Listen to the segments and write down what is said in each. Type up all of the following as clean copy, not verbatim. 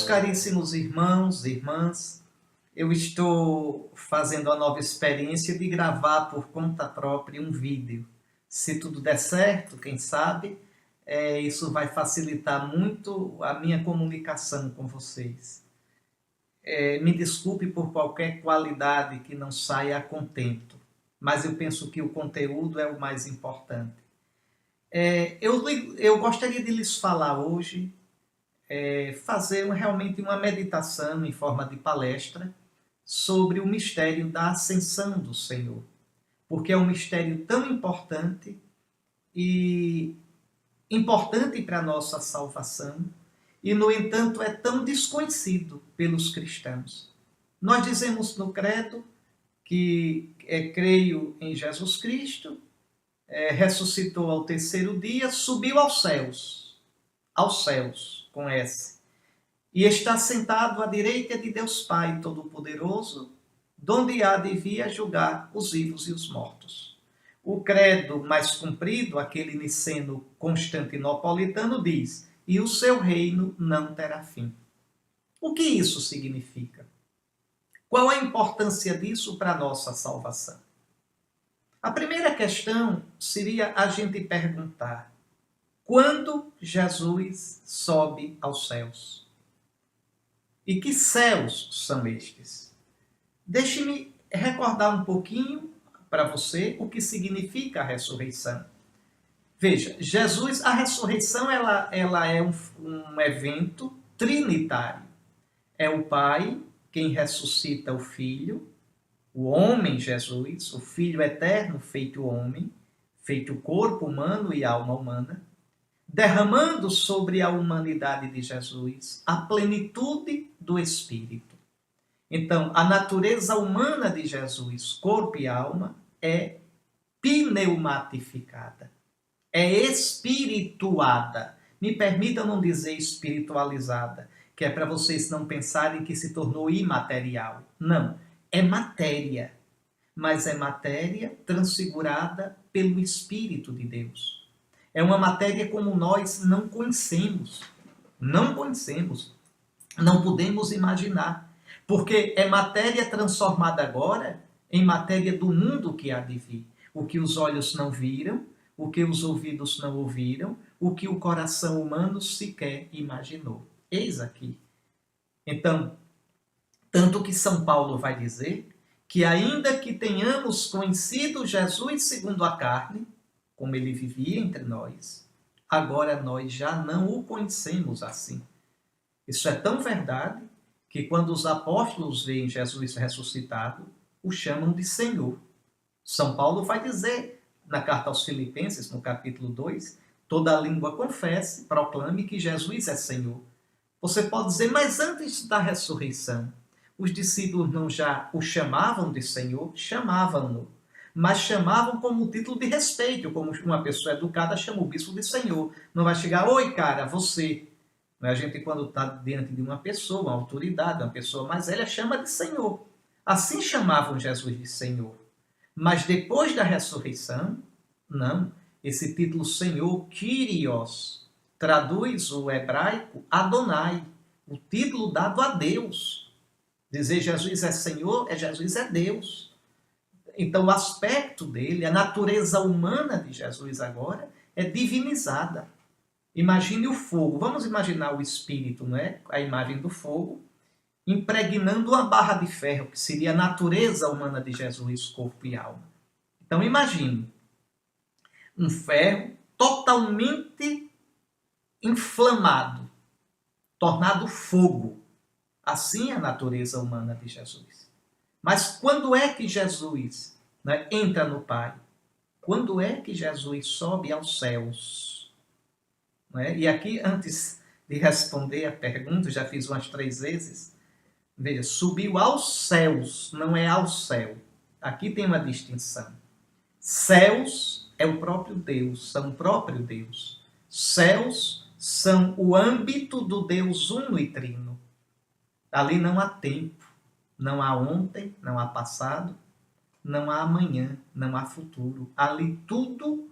caríssimos irmãos e irmãs, eu estou fazendo a nova experiência de gravar por conta própria um vídeo. Se tudo der certo, quem sabe, isso vai facilitar muito a minha comunicação com vocês. Me desculpe por qualquer qualidade que não saia a contento, mas eu penso que o conteúdo é o mais importante. Eu gostaria de lhes falar hoje, fazer realmente uma meditação em forma de palestra sobre o mistério da ascensão do Senhor, porque é um mistério tão importante e importante para a nossa salvação e, no entanto, é tão desconhecido pelos cristãos. Nós dizemos no credo que creio em Jesus Cristo, ressuscitou ao terceiro dia, subiu aos céus, com S, e está sentado à direita de Deus Pai Todo-Poderoso, donde há de vir a julgar os vivos e os mortos. O credo mais comprido, aquele niceno-constantinopolitano, diz: e o seu reino não terá fim. O que isso significa? Qual a importância disso para a nossa salvação? A primeira questão seria a gente perguntar: quando Jesus sobe aos céus? E que céus são estes? Deixe-me recordar um pouquinho para você o que significa a ressurreição. Veja, a ressurreição ela é um evento trinitário. É o Pai quem ressuscita o Filho, o homem Jesus, o Filho eterno feito homem, feito corpo humano e alma humana, derramando sobre a humanidade de Jesus a plenitude do Espírito. Então, a natureza humana de Jesus, corpo e alma, é pneumatificada, é espirituada. Me permita não dizer espiritualizada, que é para vocês não pensarem que se tornou imaterial. Não, é matéria, mas é matéria transfigurada pelo Espírito de Deus. É uma matéria como nós não conhecemos, não podemos imaginar, porque é matéria transformada agora em matéria do mundo que há de vir. O que os olhos não viram, o que os ouvidos não ouviram, o que o coração humano sequer imaginou. Eis aqui. Então, tanto que São Paulo vai dizer que ainda que tenhamos conhecido Jesus segundo a carne, como ele vivia entre nós, agora nós já não o conhecemos assim. Isso é tão verdade que quando os apóstolos veem Jesus ressuscitado, o chamam de Senhor. São Paulo vai dizer na carta aos Filipenses, no capítulo 2, toda língua confesse, proclame que Jesus é Senhor. Você pode dizer, mas antes da ressurreição, os discípulos não já o chamavam de Senhor? Chamavam-no, mas chamavam como título de respeito, como uma pessoa educada chama o bispo de Senhor. Não vai chegar, oi cara, você. A gente, quando está diante de uma pessoa, uma autoridade, uma pessoa mais velha, chama de Senhor. Assim chamavam Jesus de Senhor. Mas depois da ressurreição, não. Esse título Senhor, Kyrios, traduz o hebraico Adonai, o título dado a Deus. Dizer Jesus é Senhor, Jesus é Deus. Então o aspecto dele, a natureza humana de Jesus agora, é divinizada. Imagine o fogo. Vamos imaginar o espírito, não é? A imagem do fogo, impregnando uma barra de ferro, que seria a natureza humana de Jesus, corpo e alma. Então imagine um ferro totalmente inflamado, tornado fogo. Assim é a natureza humana de Jesus. Mas quando é que Jesus, né, entra no Pai? Quando é que Jesus sobe aos céus? Né? E aqui, antes de responder a pergunta, já fiz umas 3 vezes, veja, subiu aos céus, não é ao céu. Aqui tem uma distinção. Céus é o próprio Deus, são o próprio Deus. Céus são o âmbito do Deus uno e trino. Ali não há tempo, não há ontem, não há passado, não há amanhã, não há futuro. Ali tudo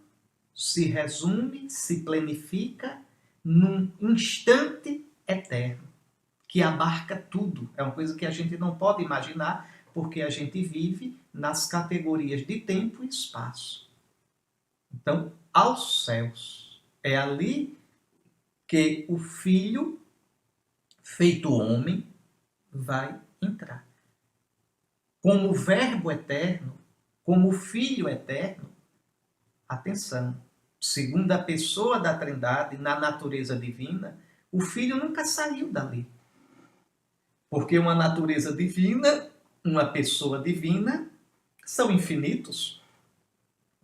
se resume, se planifica num instante eterno, que abarca tudo. É uma coisa que a gente não pode imaginar, porque a gente vive nas categorias de tempo e espaço. Então, aos céus. É ali que o Filho, feito homem, vai entrar. Como Verbo eterno, como Filho eterno, atenção, segunda pessoa da Trindade, na natureza divina, o Filho nunca saiu dali. Porque uma natureza divina, uma pessoa divina, são infinitos.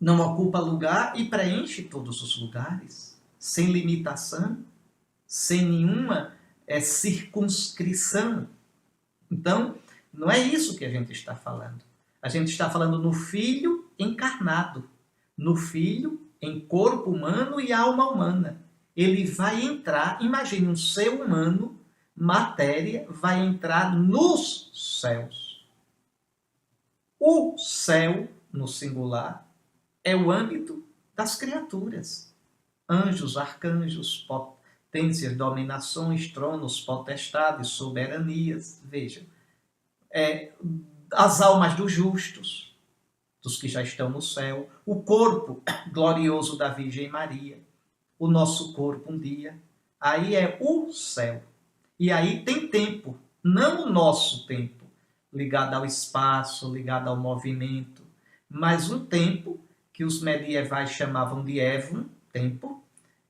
Não ocupa lugar e preenche todos os lugares, sem limitação, sem nenhuma circunscrição. Então, não é isso que a gente está falando. A gente está falando no Filho encarnado, no Filho em corpo humano e alma humana. Ele vai entrar, imagine um ser humano, matéria, vai entrar nos céus. O céu, no singular, é o âmbito das criaturas. Anjos, arcanjos, potências, dominações, tronos, potestades, soberanias. Vejam, as almas dos justos, dos que já estão no céu, o corpo glorioso da Virgem Maria, o nosso corpo um dia. Aí é o céu. E aí tem tempo, não o nosso tempo, ligado ao espaço, ligado ao movimento, mas um tempo que os medievais chamavam de Évon, tempo,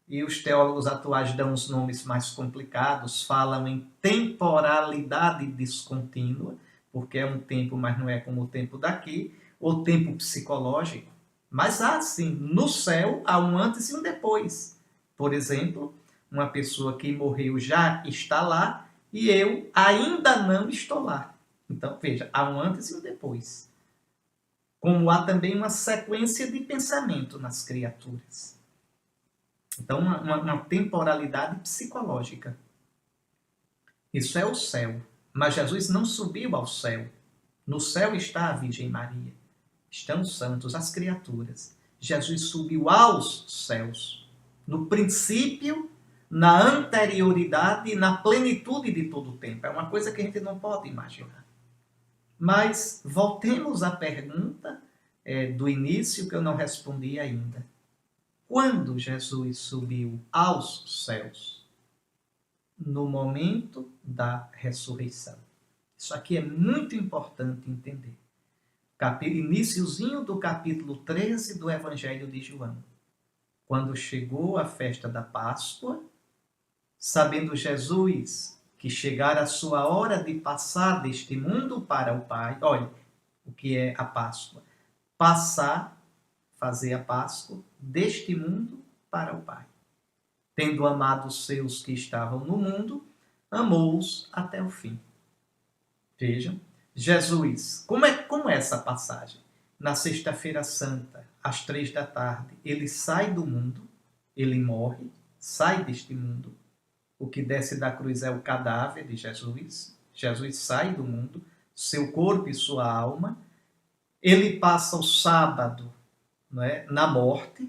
e os teólogos atuais dão os nomes mais complicados, falam em temporalidade descontínua, porque é um tempo, mas não é como o tempo daqui, ou tempo psicológico. Mas há, sim, no céu há um antes e um depois. Por exemplo, uma pessoa que morreu já está lá e eu ainda não estou lá. Então, veja, há um antes e um depois. Como há também uma sequência de pensamento nas criaturas. Então, uma temporalidade psicológica. Isso é o céu. Mas Jesus não subiu ao céu. No céu está a Virgem Maria. Estão os santos, as criaturas. Jesus subiu aos céus. No princípio, na anterioridade e na plenitude de todo o tempo. É uma coisa que a gente não pode imaginar. Mas voltemos à pergunta do início que eu não respondi ainda. Quando Jesus subiu aos céus? No momento da ressurreição. Isso aqui é muito importante entender. Iniciozinho do capítulo 13 do Evangelho de João. Quando chegou a festa da Páscoa, sabendo Jesus que chegara a sua hora de passar deste mundo para o Pai. Olha o que é a Páscoa. Passar, fazer a Páscoa, deste mundo para o Pai. Tendo amado os seus que estavam no mundo, amou-os até o fim. Vejam, Jesus, como é essa passagem? Na sexta-feira santa, às 3 da tarde, ele sai do mundo, ele morre, sai deste mundo. O que desce da cruz é o cadáver de Jesus. Jesus sai do mundo, seu corpo e sua alma. Ele passa o sábado, não é, na morte,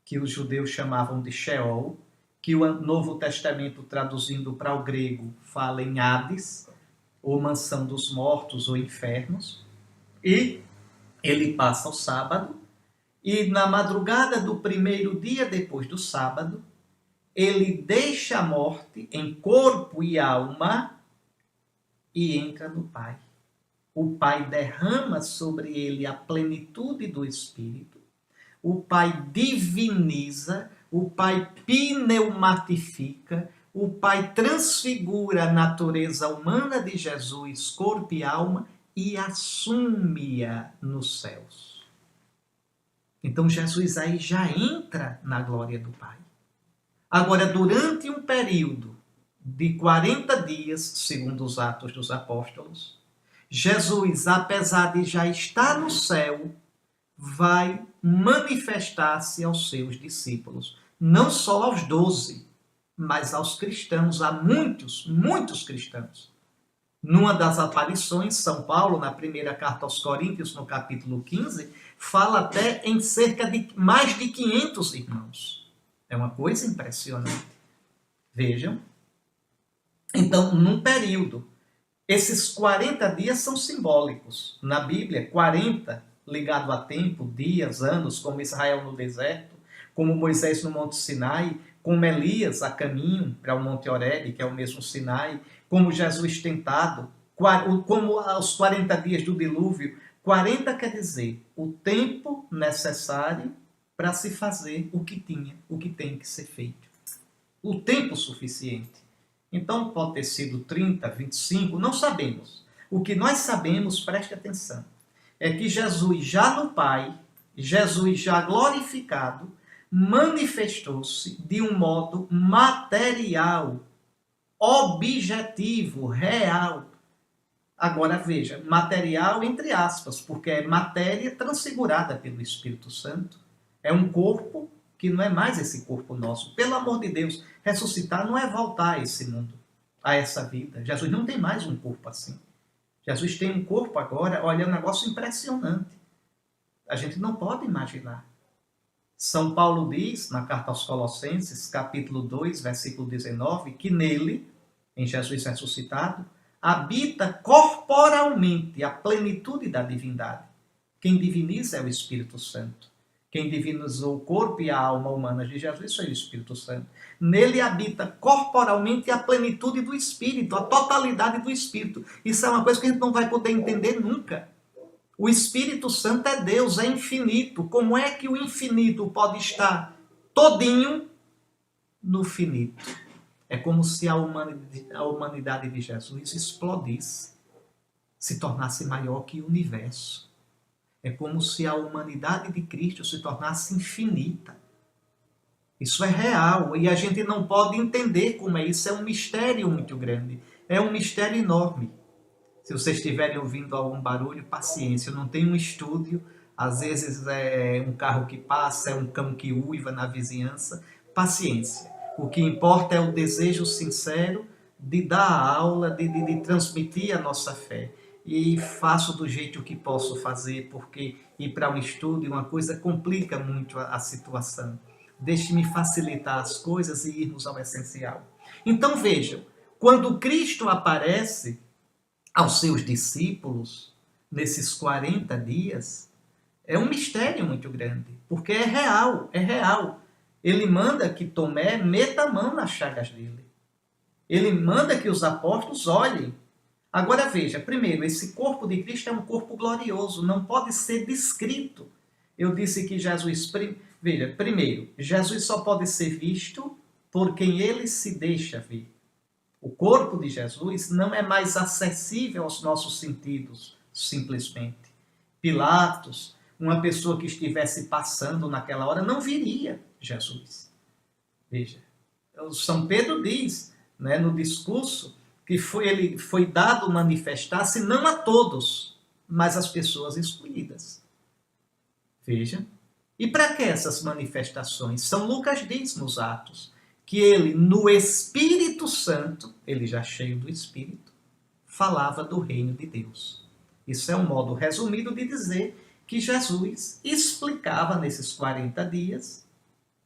que os judeus chamavam de Sheol, que o Novo Testamento, traduzindo para o grego, fala em Hades, ou mansão dos mortos, ou infernos. E ele passa o sábado, e na madrugada do primeiro dia depois do sábado, ele deixa a morte em corpo e alma e entra no Pai. O Pai derrama sobre ele a plenitude do Espírito. O Pai diviniza, o Pai pneumatifica, o Pai transfigura a natureza humana de Jesus, corpo e alma, e assume-a nos céus. Então Jesus aí já entra na glória do Pai. Agora, durante um período de 40 dias, segundo os Atos dos Apóstolos, Jesus, apesar de já estar no céu, vai manifestar-se aos seus discípulos. Não só aos 12, mas aos cristãos, a muitos cristãos. Numa das aparições, São Paulo, na primeira carta aos Coríntios, no capítulo 15, fala até em cerca de mais de 500 irmãos. É uma coisa impressionante. Vejam, Então, num período, esses 40 dias são simbólicos. Na Bíblia, 40 ligado a tempo, dias, anos, como Israel no deserto, como Moisés no Monte Sinai, como Elias a caminho para o Monte Horebe, que é o mesmo Sinai, como Jesus tentado, como aos 40 dias do dilúvio. 40 quer dizer o tempo necessário para se fazer o que tem que ser feito. O tempo suficiente. Então pode ter sido 30, 25, não sabemos. O que nós sabemos, preste atenção, é que Jesus já no Pai, Jesus já glorificado, manifestou-se de um modo material, objetivo, real. Agora veja, material entre aspas, porque é matéria transfigurada pelo Espírito Santo. É um corpo que não é mais esse corpo nosso. Pelo amor de Deus, ressuscitar não é voltar a esse mundo, a essa vida. Jesus não tem mais um corpo assim. Jesus tem um corpo agora, olha, é um negócio impressionante. A gente não pode imaginar. São Paulo diz, na carta aos Colossenses, capítulo 2, versículo 19, que nele, em Jesus ressuscitado, habita corporalmente a plenitude da divindade. Quem diviniza é o Espírito Santo. Quem divinizou o corpo e a alma humana de Jesus foi o Espírito Santo. Nele habita corporalmente a plenitude do Espírito, a totalidade do Espírito. Isso é uma coisa que a gente não vai poder entender nunca. O Espírito Santo é Deus, é infinito. Como é que o infinito pode estar todinho no finito? É como se a humanidade de Jesus explodisse, se tornasse maior que o universo. É como se a humanidade de Cristo se tornasse infinita. Isso é real e a gente não pode entender como é isso. É um mistério muito grande. É um mistério enorme. Se vocês estiverem ouvindo algum barulho, paciência. Eu não tenho um estúdio. Às vezes é um carro que passa, é um cão que uiva na vizinhança. Paciência. O que importa é o desejo sincero de dar a aula, de transmitir a nossa fé. E faço do jeito que posso fazer, porque ir para um estúdio, uma coisa, complica muito a situação. Deixe-me facilitar as coisas e irmos ao essencial. Então vejam, quando Cristo aparece aos seus discípulos, nesses 40 dias, é um mistério muito grande, porque é real, é real. Ele manda que Tomé meta a mão nas chagas dele. Ele manda que os apóstolos olhem. Agora veja, primeiro, esse corpo de Cristo é um corpo glorioso, não pode ser descrito. Eu disse que Jesus... Veja, primeiro, Jesus só pode ser visto por quem ele se deixa ver. O corpo de Jesus não é mais acessível aos nossos sentidos, simplesmente. Pilatos, uma pessoa que estivesse passando naquela hora, não viria Jesus. Veja, São Pedro diz, né, no discurso, que ele foi dado manifestar-se não a todos, mas às pessoas escolhidas. Veja. E para que essas manifestações? São Lucas diz nos Atos que ele, no Espírito Santo, ele já cheio do Espírito, falava do reino de Deus. Isso é um modo resumido de dizer que Jesus explicava nesses 40 dias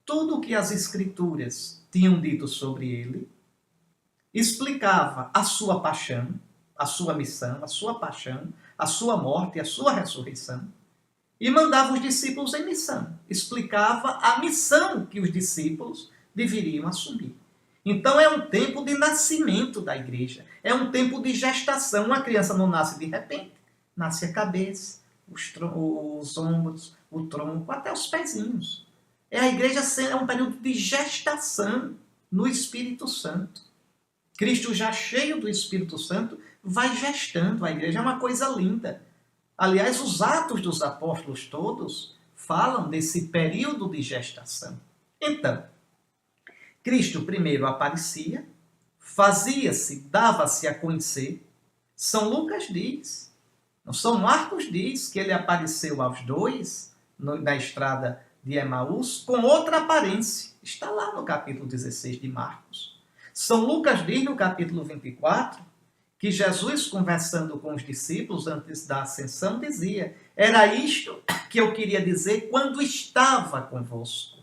tudo o que as Escrituras tinham dito sobre ele, explicava a sua paixão, a sua missão, a sua paixão, a sua morte e a sua ressurreição, e mandava os discípulos em missão. Explicava a missão que os discípulos deveriam assumir. Então é um tempo de nascimento da igreja, é um tempo de gestação. Uma criança não nasce de repente, nasce a cabeça, os ombros, o tronco, até os pezinhos. A igreja é um período de gestação no Espírito Santo. Cristo já cheio do Espírito Santo vai gestando a igreja, é uma coisa linda. Aliás, os Atos dos Apóstolos todos falam desse período de gestação. Então, Cristo primeiro aparecia, fazia-se, dava-se a conhecer. São Lucas diz, São Marcos diz que ele apareceu aos dois na estrada de Emaús com outra aparência. Está lá no capítulo 16 de Marcos. São Lucas diz no capítulo 24 que Jesus, conversando com os discípulos antes da ascensão, dizia: era isto que eu queria dizer quando estava convosco.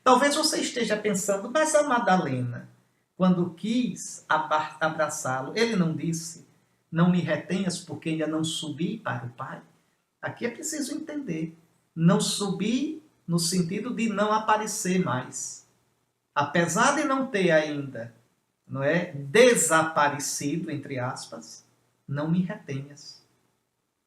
Talvez você esteja pensando, mas a Madalena, quando quis abraçá-lo, ele não disse: não me retenhas porque ainda não subi para o Pai? Aqui é preciso entender. Não subir no sentido de não aparecer mais. Apesar de não ter ainda, não é, desaparecido, entre aspas, não me retenhas.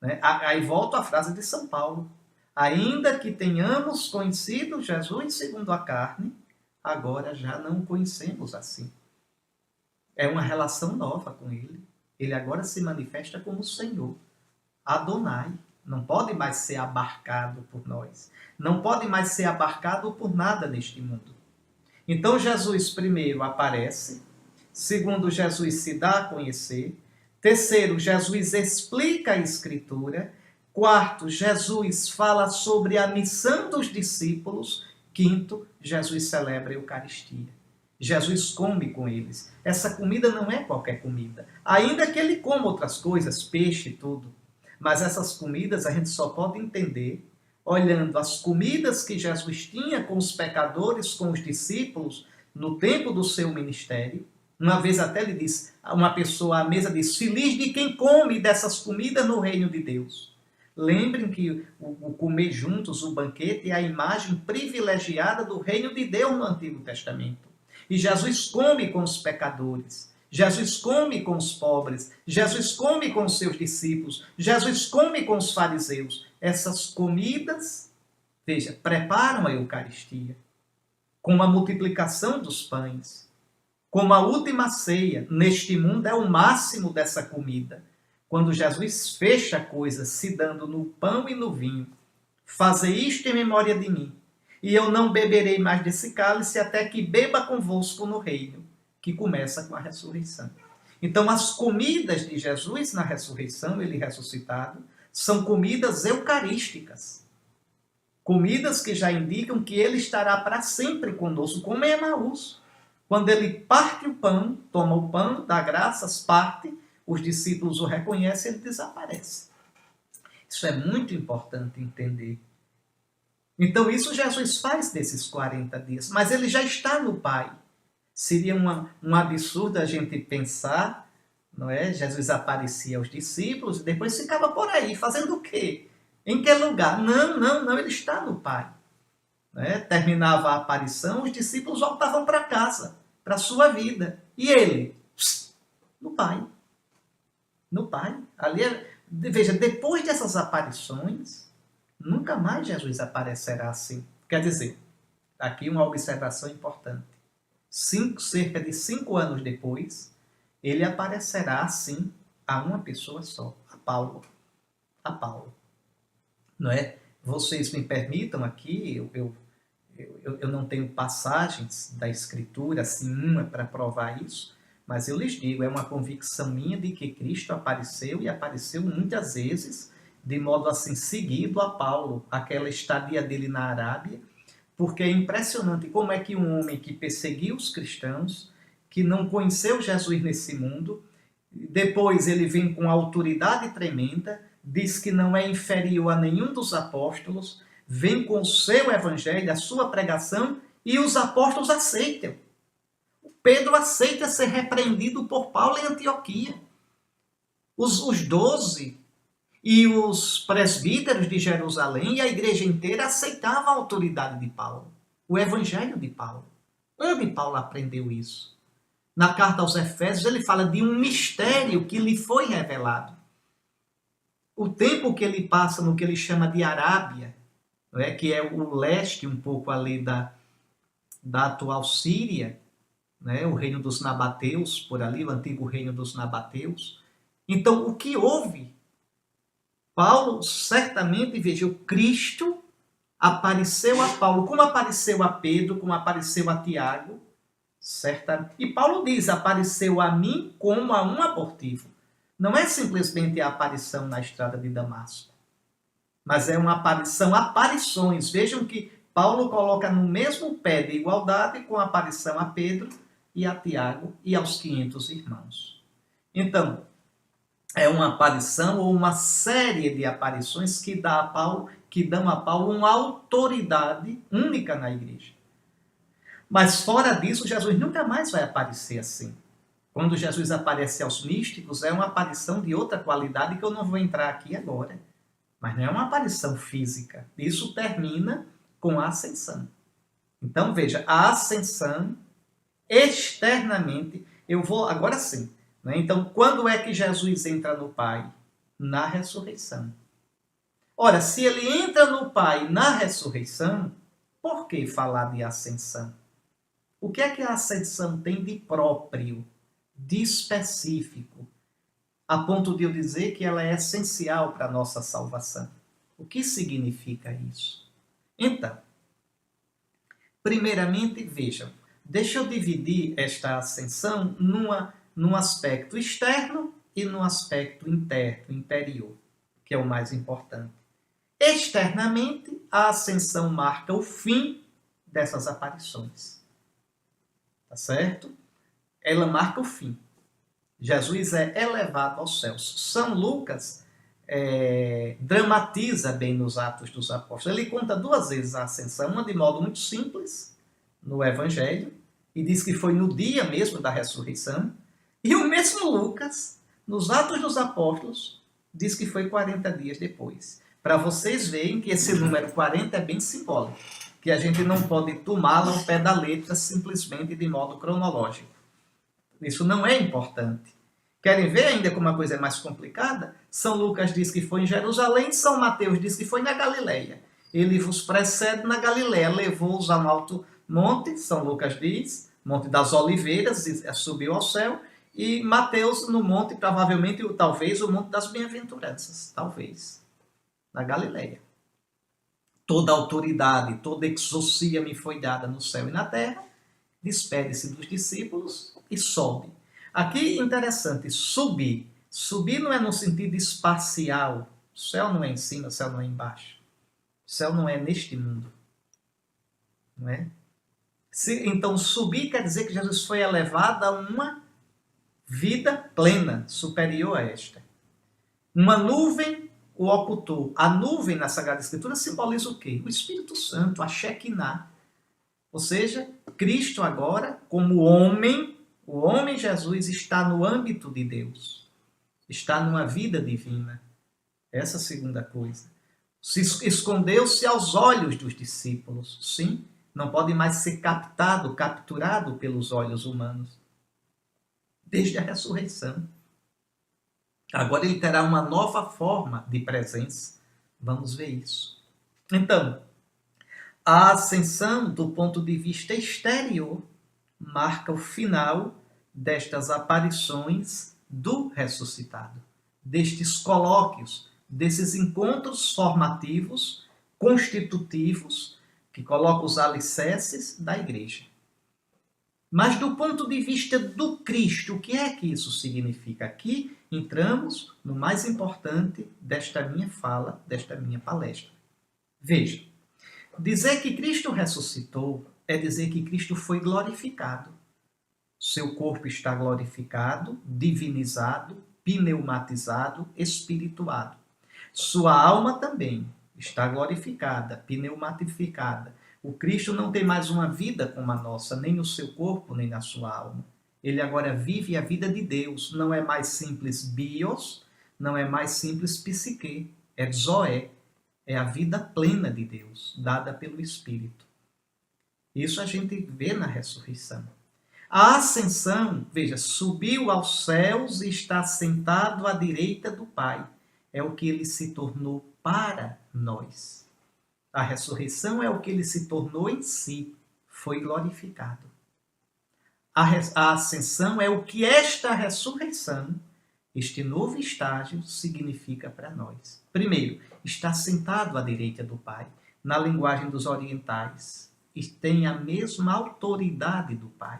Né? Aí volta a frase de São Paulo. Ainda que tenhamos conhecido Jesus segundo a carne, agora já não o conhecemos assim. É uma relação nova com ele. Ele agora se manifesta como Senhor, Adonai. Não pode mais ser abarcado por nós. Não pode mais ser abarcado por nada neste mundo. Então Jesus primeiro aparece. Segundo, Jesus se dá a conhecer. Terceiro, Jesus explica a Escritura. Quarto, Jesus fala sobre a missão dos discípulos. Quinto, Jesus celebra a Eucaristia. Jesus come com eles. Essa comida não é qualquer comida. Ainda que ele coma outras coisas, peixe e tudo. Mas essas comidas a gente só pode entender olhando as comidas que Jesus tinha com os pecadores, com os discípulos, no tempo do seu ministério. Uma vez até ele disse, uma pessoa à mesa disse: feliz de quem come dessas comidas no reino de Deus. Lembrem que o comer juntos, o banquete, é a imagem privilegiada do reino de Deus no Antigo Testamento. E Jesus come com os pecadores. Jesus come com os pobres, Jesus come com os seus discípulos, Jesus come com os fariseus. Essas comidas, veja, preparam a Eucaristia, como a multiplicação dos pães, como a última ceia. Neste mundo é o máximo dessa comida. Quando Jesus fecha a coisa, se dando no pão e no vinho: fazei isto em memória de mim, e eu não beberei mais desse cálice até que beba convosco no reino, que começa com a ressurreição. Então, as comidas de Jesus na ressurreição, ele ressuscitado, são comidas eucarísticas. Comidas que já indicam que ele estará para sempre conosco, como em Emaús. Quando ele parte o pão, toma o pão, dá graças, parte, os discípulos o reconhecem, ele desaparece. Isso é muito importante entender. Então, isso Jesus faz nesses 40 dias, mas ele já está no Pai. Seria um absurdo a gente pensar, não é? Jesus aparecia aos discípulos e depois ficava por aí, fazendo o quê? Em que lugar? Não, ele está no Pai. Né? Terminava a aparição, os discípulos voltavam para casa, para a sua vida. E ele? No Pai. No Pai. Ali, veja, depois dessas aparições, nunca mais Jesus aparecerá assim. Quer dizer, aqui uma observação importante. Cerca de 5 anos depois, ele aparecerá assim a uma pessoa só, a Paulo. A Paulo. Não é? Vocês me permitam aqui, eu não tenho passagens da Escritura, assim, uma para provar isso, mas eu lhes digo, é uma convicção minha de que Cristo apareceu e apareceu muitas vezes, de modo assim seguido a Paulo, aquela estadia dele na Arábia, porque é impressionante como é que um homem que perseguiu os cristãos, que não conheceu Jesus nesse mundo, depois ele vem com autoridade tremenda, diz que não é inferior a nenhum dos apóstolos, vem com o seu evangelho, a sua pregação, e os apóstolos aceitam. Pedro aceita ser repreendido por Paulo em Antioquia. Os 12 e os presbíteros de Jerusalém e a igreja inteira aceitavam a autoridade de Paulo, o evangelho de Paulo. Onde Paulo aprendeu isso? Na carta aos Efésios ele fala de um mistério que lhe foi revelado. O tempo que ele passa no que ele chama de Arábia, não é? Que é o leste um pouco ali da atual Síria, né? O reino dos nabateus, por ali, o antigo reino dos nabateus. Então, o que houve? Paulo, certamente, veja, o Cristo apareceu a Paulo, como apareceu a Pedro, como apareceu a Tiago, certamente. E Paulo diz, apareceu a mim como a um abortivo. Não é simplesmente a aparição na estrada de Damasco, mas é uma aparição, aparições. Vejam que Paulo coloca no mesmo pé de igualdade com a aparição a Pedro e a Tiago e aos 500 irmãos. Então, é uma aparição ou uma série de aparições que dão a Paulo uma autoridade única na igreja. Mas fora disso, Jesus nunca mais vai aparecer assim. Quando Jesus aparece aos místicos, é uma aparição de outra qualidade que eu não vou entrar aqui agora. Mas não é uma aparição física. Isso termina com a ascensão. Então, veja, a ascensão, externamente, eu vou, agora sim. Né? Então, quando é que Jesus entra no Pai? Na ressurreição. Ora, se ele entra no Pai na ressurreição, por que falar de ascensão? O que é que a ascensão tem de próprio, de específico, a ponto de eu dizer que ela é essencial para a nossa salvação? O que significa isso? Então, primeiramente, vejam, deixa eu dividir esta ascensão num aspecto externo e num aspecto interno, interior, que é o mais importante. Externamente, a ascensão marca o fim dessas aparições. Tá certo? Ela marca o fim. Jesus é elevado aos céus. São Lucas dramatiza bem nos Atos dos Apóstolos. Ele conta duas vezes a ascensão, uma de modo muito simples, no Evangelho, e diz que foi no dia mesmo da ressurreição, e o mesmo Lucas, nos Atos dos Apóstolos, diz que foi 40 dias depois. Para vocês verem que esse número 40 é bem simbólico, que a gente não pode tomá-lo ao pé da letra simplesmente de modo cronológico. Isso não é importante. Querem ver ainda como a coisa é mais complicada? São Lucas diz que foi em Jerusalém, São Mateus diz que foi na Galileia. Ele vos precede na Galileia, levou-os a um alto monte, São Lucas diz, Monte das Oliveiras, subiu ao céu, e Mateus no monte, provavelmente, talvez, o Monte das Bem-aventuranças, talvez, na Galileia. Toda autoridade, toda exousia me foi dada no céu e na terra, despede-se dos discípulos e sobe. Aqui, interessante, subir. Subir não é no sentido espacial. O céu não é em cima, o céu não é embaixo. O céu não é neste mundo. Não é? Então, subir quer dizer que Jesus foi elevado a uma vida plena, superior a esta. Uma nuvem o ocultou. A nuvem na Sagrada Escritura simboliza o quê? O Espírito Santo, a Shekinah. Ou seja, Cristo agora, como homem, o homem Jesus está no âmbito de Deus. Está numa vida divina. Essa é a segunda coisa. Escondeu-se aos olhos dos discípulos. Sim, não pode mais ser capturado pelos olhos humanos. Desde a ressurreição. Agora ele terá uma nova forma de presença. Vamos ver isso. Então, a ascensão, do ponto de vista exterior, marca o final destas aparições do ressuscitado, destes colóquios, desses encontros formativos, constitutivos, que colocam os alicerces da igreja. Mas do ponto de vista do Cristo, o que é que isso significa? Aqui entramos no mais importante desta minha fala, desta minha palestra. Veja, dizer que Cristo ressuscitou é dizer que Cristo foi glorificado. Seu corpo está glorificado, divinizado, pneumatizado, espirituado. Sua alma também está glorificada, pneumatificada. O Cristo não tem mais uma vida como a nossa, nem no seu corpo, nem na sua alma. Ele agora vive a vida de Deus. Não é mais simples bios, não é mais simples psique, é zoé. É a vida plena de Deus, dada pelo Espírito. Isso a gente vê na ressurreição. A ascensão, veja, subiu aos céus e está sentado à direita do Pai. É o que ele se tornou para nós. A ressurreição é o que ele se tornou em si, foi glorificado. A ascensão é o que esta ressurreição, este novo estágio, significa para nós. Primeiro, está sentado à direita do Pai, na linguagem dos orientais, e tem a mesma autoridade do Pai.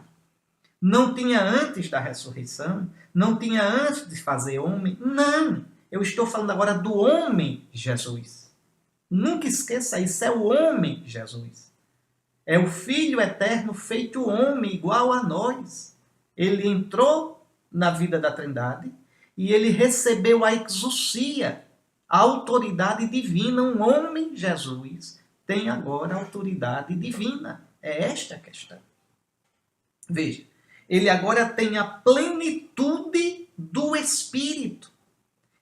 Não tinha antes da ressurreição, não tinha antes de fazer homem, não. Eu estou falando agora do homem Jesus. Nunca esqueça isso, é o homem Jesus. É o Filho eterno feito homem, igual a nós. Ele entrou na vida da Trindade e ele recebeu a exousia, a autoridade divina. Um homem Jesus tem agora autoridade divina. É esta a questão. Veja, ele agora tem a plenitude do Espírito.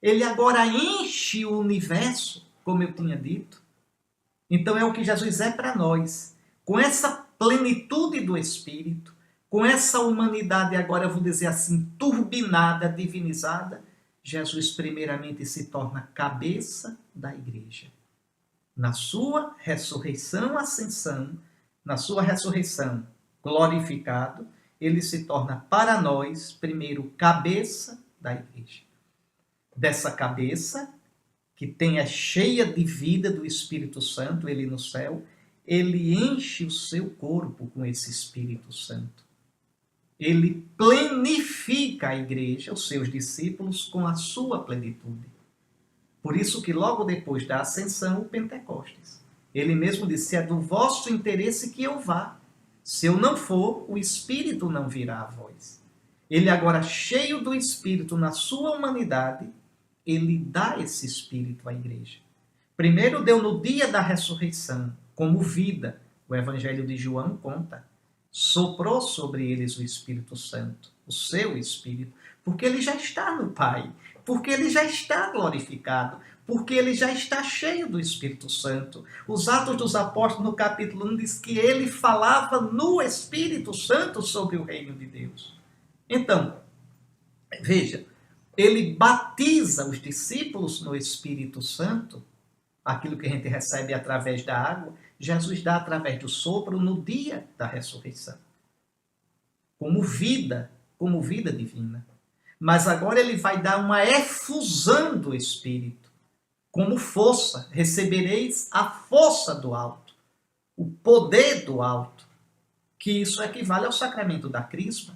Ele agora enche o universo, como eu tinha dito. Então é o que Jesus é para nós. Com essa plenitude do Espírito, com essa humanidade agora, eu vou dizer assim, turbinada, divinizada, Jesus primeiramente se torna cabeça da igreja. Na sua ressurreição, ascensão, na sua ressurreição glorificado, ele se torna para nós, primeiro, cabeça da igreja. Dessa cabeça, que tem a cheia de vida do Espírito Santo, ele no céu, ele enche o seu corpo com esse Espírito Santo. Ele plenifica a igreja, os seus discípulos, com a sua plenitude. Por isso que logo depois da ascensão, o Pentecostes. Ele mesmo disse, é do vosso interesse que eu vá. Se eu não for, o Espírito não virá a vós. Ele agora, cheio do Espírito na sua humanidade, ele dá esse Espírito à igreja. Primeiro deu no dia da ressurreição, como vida. O Evangelho de João conta. Soprou sobre eles o Espírito Santo, o seu Espírito, porque ele já está no Pai, porque ele já está glorificado, porque ele já está cheio do Espírito Santo. Os Atos dos Apóstolos, no capítulo 1, diz que ele falava no Espírito Santo sobre o reino de Deus. Então, veja, ele batiza os discípulos no Espírito Santo, aquilo que a gente recebe através da água, Jesus dá através do sopro no dia da ressurreição. Como vida divina. Mas agora ele vai dar uma efusão do Espírito. Como força, recebereis a força do alto, o poder do alto, que isso equivale ao sacramento da crisma.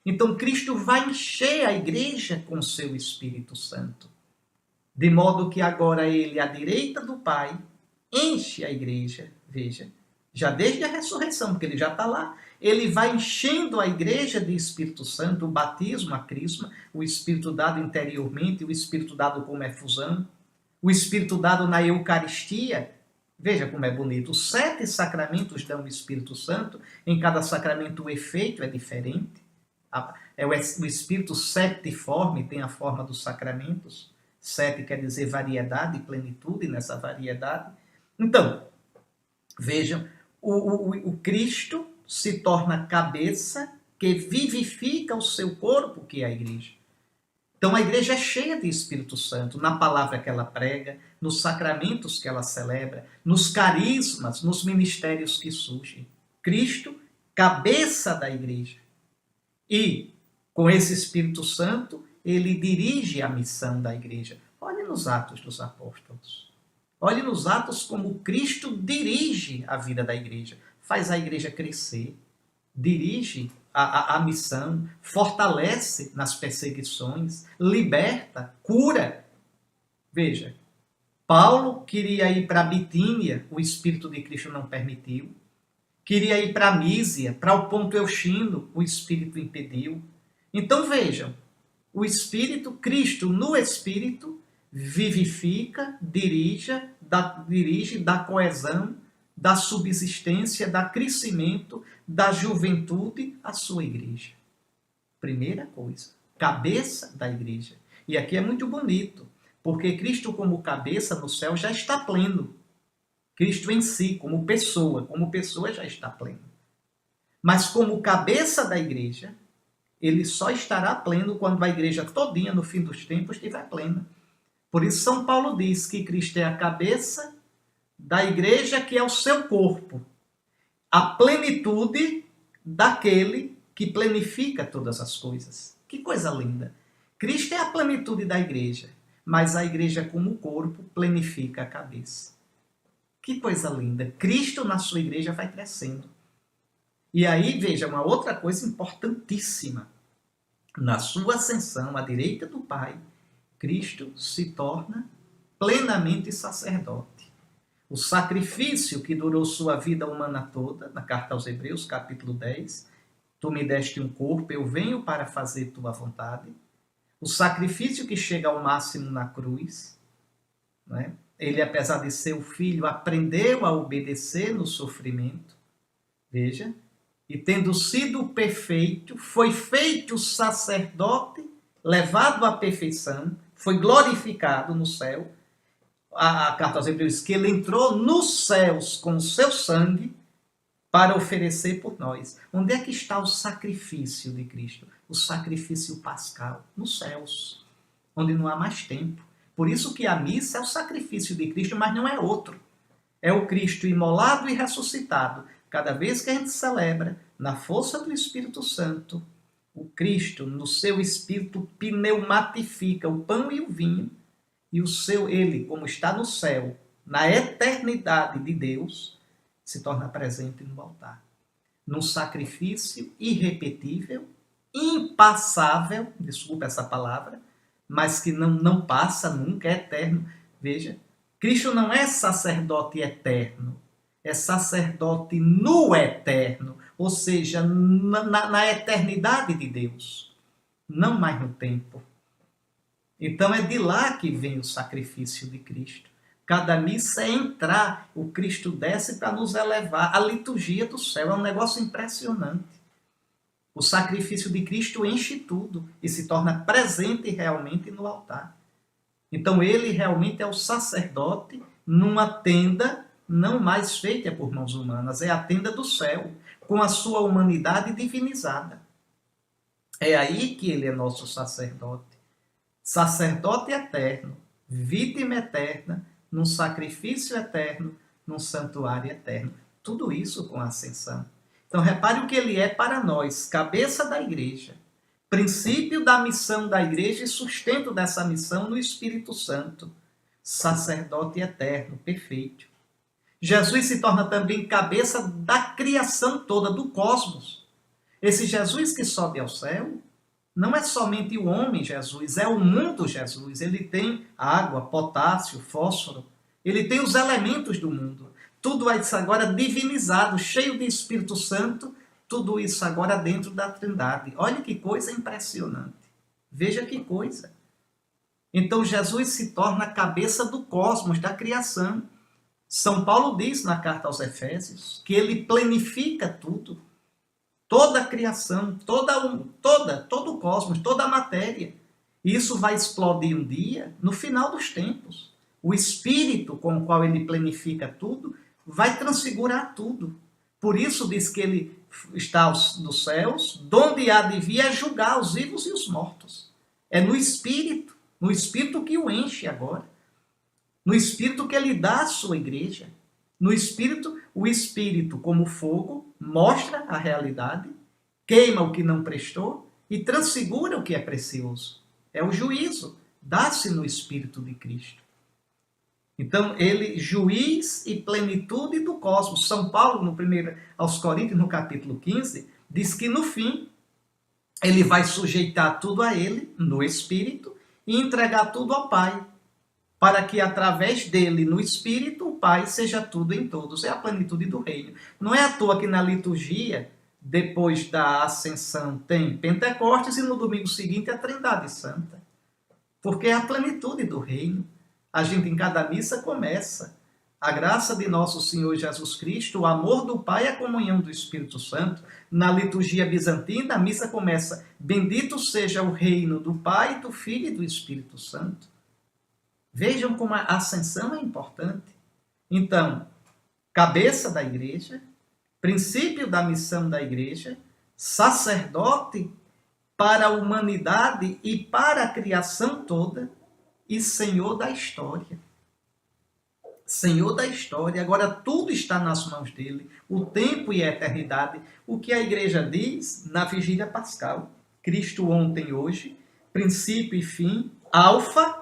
Então Cristo vai encher a igreja com o seu Espírito Santo. De modo que agora ele, à direita do Pai, enche a igreja, veja, já desde a ressurreição, porque ele já está lá. Ele vai enchendo a igreja de Espírito Santo, o batismo, a crisma, o Espírito dado interiormente, o Espírito dado como efusão, o Espírito dado na Eucaristia. Veja como é bonito. Os 7 sacramentos dão o Espírito Santo. Em cada sacramento o efeito é diferente. O Espírito septiforme tem a forma dos sacramentos. 7 quer dizer variedade e plenitude nessa variedade. Então, vejam, o Cristo se torna cabeça que vivifica o seu corpo, que é a igreja. Então a igreja é cheia de Espírito Santo, na palavra que ela prega, nos sacramentos que ela celebra, nos carismas, nos ministérios que surgem. Cristo, cabeça da igreja. E, com esse Espírito Santo, ele dirige a missão da igreja. Olhe nos Atos dos Apóstolos. Olhe nos Atos como Cristo dirige a vida da igreja. Faz a igreja crescer, dirige a missão, fortalece nas perseguições, liberta, cura. Veja, Paulo queria ir para Bitínia, o Espírito de Cristo não permitiu. Queria ir para Mísia, para o Ponto Euxino, o Espírito impediu. Então vejam, o Espírito, Cristo no Espírito, vivifica, dirige, dá coesão, dá subsistência, dá crescimento, dá juventude à sua igreja. Primeira coisa, cabeça da igreja. E aqui é muito bonito, porque Cristo como cabeça no céu já está pleno. Cristo em si, como pessoa já está pleno. Mas como cabeça da igreja, ele só estará pleno quando a igreja todinha, no fim dos tempos, estiver plena. Por isso São Paulo diz que Cristo é a cabeça da igreja, que é o seu corpo. A plenitude daquele que plenifica todas as coisas. Que coisa linda! Cristo é a plenitude da igreja, mas a igreja como corpo plenifica a cabeça. Que coisa linda! Cristo na sua igreja vai crescendo. E aí, veja, uma outra coisa importantíssima. Na sua ascensão à direita do Pai, Cristo se torna plenamente sacerdote. O sacrifício que durou sua vida humana toda, na carta aos Hebreus, capítulo 10, tu me deste um corpo, eu venho para fazer tua vontade. O sacrifício que chega ao máximo na cruz, né? Ele, apesar de ser o filho, aprendeu a obedecer no sofrimento. Veja, e tendo sido perfeito, foi feito sacerdote, levado à perfeição, foi glorificado no céu. A carta aos Hebreus diz que ele entrou nos céus com o seu sangue para oferecer por nós. Onde é que está o sacrifício de Cristo? O sacrifício pascal, nos céus, onde não há mais tempo. Por isso que a missa é o sacrifício de Cristo, mas não é outro. É o Cristo imolado e ressuscitado. Cada vez que a gente celebra, na força do Espírito Santo, o Cristo, no seu Espírito, pneumatifica o pão e o vinho, e ele, como está no céu, na eternidade de Deus, se torna presente no altar. Num sacrifício irrepetível, impassável, desculpa essa palavra, mas que não passa nunca, é eterno. Veja, Cristo não é sacerdote eterno, é sacerdote no eterno, ou seja, na eternidade de Deus, não mais no tempo. Então é de lá que vem o sacrifício de Cristo. Cada missa é entrar, o Cristo desce para nos elevar. A liturgia do céu é um negócio impressionante. O sacrifício de Cristo enche tudo e se torna presente realmente no altar. Então ele realmente é o sacerdote numa tenda não mais feita por mãos humanas, é a tenda do céu, com a sua humanidade divinizada. É aí que ele é nosso sacerdote. Sacerdote eterno, vítima eterna, num sacrifício eterno, num santuário eterno. Tudo isso com a ascensão. Então repare o que ele é para nós, cabeça da igreja, princípio da missão da igreja e sustento dessa missão no Espírito Santo, sacerdote eterno, perfeito. Jesus se torna também cabeça da criação toda, do cosmos. Esse Jesus que sobe ao céu não é somente o homem Jesus, é o mundo Jesus. Ele tem água, potássio, fósforo, ele tem os elementos do mundo. Tudo isso agora divinizado, cheio de Espírito Santo, tudo isso agora dentro da Trindade. Olha que coisa impressionante. Veja que coisa. Então Jesus se torna a cabeça do cosmos, da criação. São Paulo diz na carta aos Efésios que ele planifica tudo. Toda a criação, todo o cosmos, toda a matéria. E isso vai explodir um dia, no final dos tempos. O Espírito com o qual ele planifica tudo vai transfigurar tudo. Por isso diz que ele está nos céus, donde há de vir a julgar os vivos e os mortos. É no Espírito que o enche agora. No Espírito que ele dá à sua igreja. No Espírito, o Espírito, como fogo, mostra a realidade, queima o que não prestou e transfigura o que é precioso. É o juízo, dá-se no Espírito de Cristo. Então, ele, juiz e plenitude do cosmos. São Paulo, no primeiro aos Coríntios, no capítulo 15, diz que no fim, ele vai sujeitar tudo a ele, no Espírito, e entregar tudo ao Pai, para que através dele, no Espírito, o Pai seja tudo em todos. É a plenitude do reino. Não é à toa que na liturgia, depois da ascensão, tem Pentecostes e no domingo seguinte a Trindade Santa. Porque é a plenitude do reino. A gente em cada missa começa. A graça de nosso Senhor Jesus Cristo, o amor do Pai e a comunhão do Espírito Santo. Na liturgia bizantina, a missa começa: bendito seja o reino do Pai, do Filho e do Espírito Santo. Vejam como a ascensão é importante. Então, cabeça da igreja, princípio da missão da igreja, sacerdote para a humanidade e para a criação toda, e Senhor da história. Senhor da história. Agora tudo está nas mãos dele, o tempo e a eternidade. O que a igreja diz na vigília pascal: Cristo ontem e hoje, princípio e fim, alfa.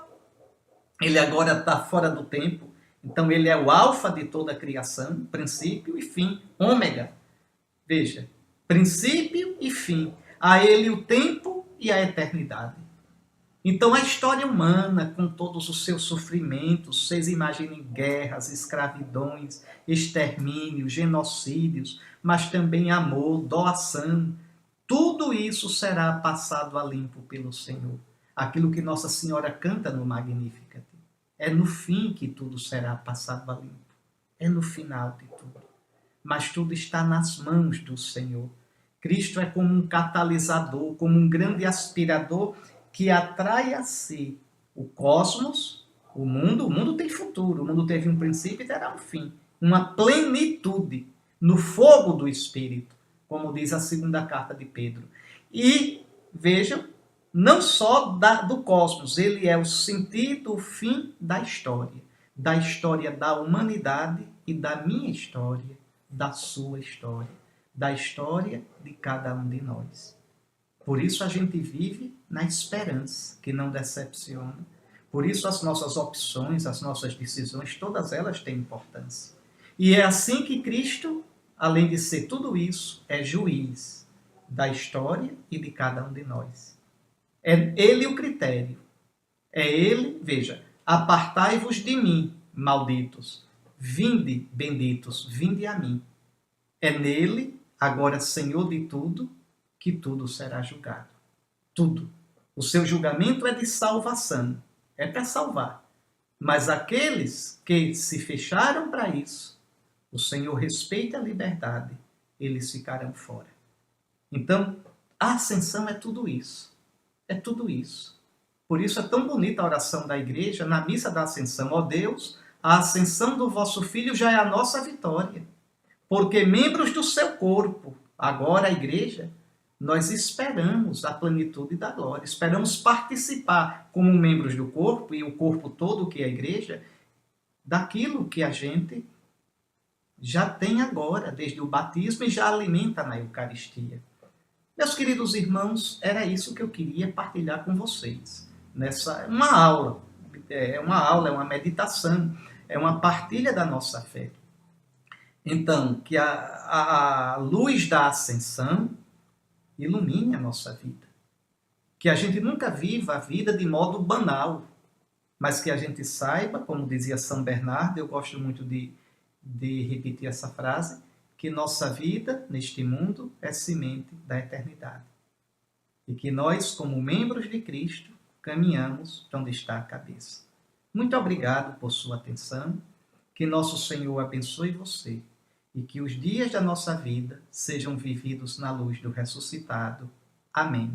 Ele agora está fora do tempo, então ele é o alfa de toda a criação, princípio e fim, ômega. Veja, princípio e fim. A ele o tempo e a eternidade. Então a história humana, com todos os seus sofrimentos, vocês imaginem guerras, escravidões, extermínios, genocídios, mas também amor, doação, tudo isso será passado a limpo pelo Senhor. Aquilo que Nossa Senhora canta no Magnificat. É no fim que tudo será passado a limpo. É no final de tudo. Mas tudo está nas mãos do Senhor. Cristo é como um catalisador, como um grande aspirador que atrai a si o cosmos, o mundo. O mundo tem futuro, o mundo teve um princípio e terá um fim. Uma plenitude no fogo do Espírito, como diz a segunda carta de Pedro. E, vejam, não só do cosmos, ele é o sentido, o fim da história da humanidade e da minha história, da sua história, da história de cada um de nós. Por isso a gente vive na esperança, que não decepciona. Por isso as nossas opções, as nossas decisões, todas elas têm importância. E é assim que Cristo, além de ser tudo isso, é juiz da história e de cada um de nós. É ele o critério. É ele, veja, apartai-vos de mim, malditos. Vinde, benditos, vinde a mim. É nele, agora Senhor de tudo, que tudo será julgado. Tudo. O seu julgamento é de salvação. É para salvar. Mas aqueles que se fecharam para isso, o Senhor respeita a liberdade, eles ficarão fora. Então, a ascensão é tudo isso. É tudo isso. Por isso é tão bonita a oração da igreja na missa da ascensão. Ó Deus, a ascensão do vosso Filho já é a nossa vitória. Porque membros do seu corpo, agora a igreja, nós esperamos a plenitude da glória. Esperamos participar como membros do corpo, e o corpo todo que é a igreja, daquilo que a gente já tem agora, desde o batismo, e já alimenta na Eucaristia. Meus queridos irmãos, era isso que eu queria partilhar com vocês. Uma aula, é uma meditação, é uma partilha da nossa fé. Então, que a luz da ascensão ilumine a nossa vida. Que a gente nunca viva a vida de modo banal, mas que a gente saiba, como dizia São Bernardo, eu gosto muito de repetir essa frase, que nossa vida neste mundo é semente da eternidade. E que nós, como membros de Cristo, caminhamos para onde está a cabeça. Muito obrigado por sua atenção. Que nosso Senhor abençoe você e que os dias da nossa vida sejam vividos na luz do ressuscitado. Amém.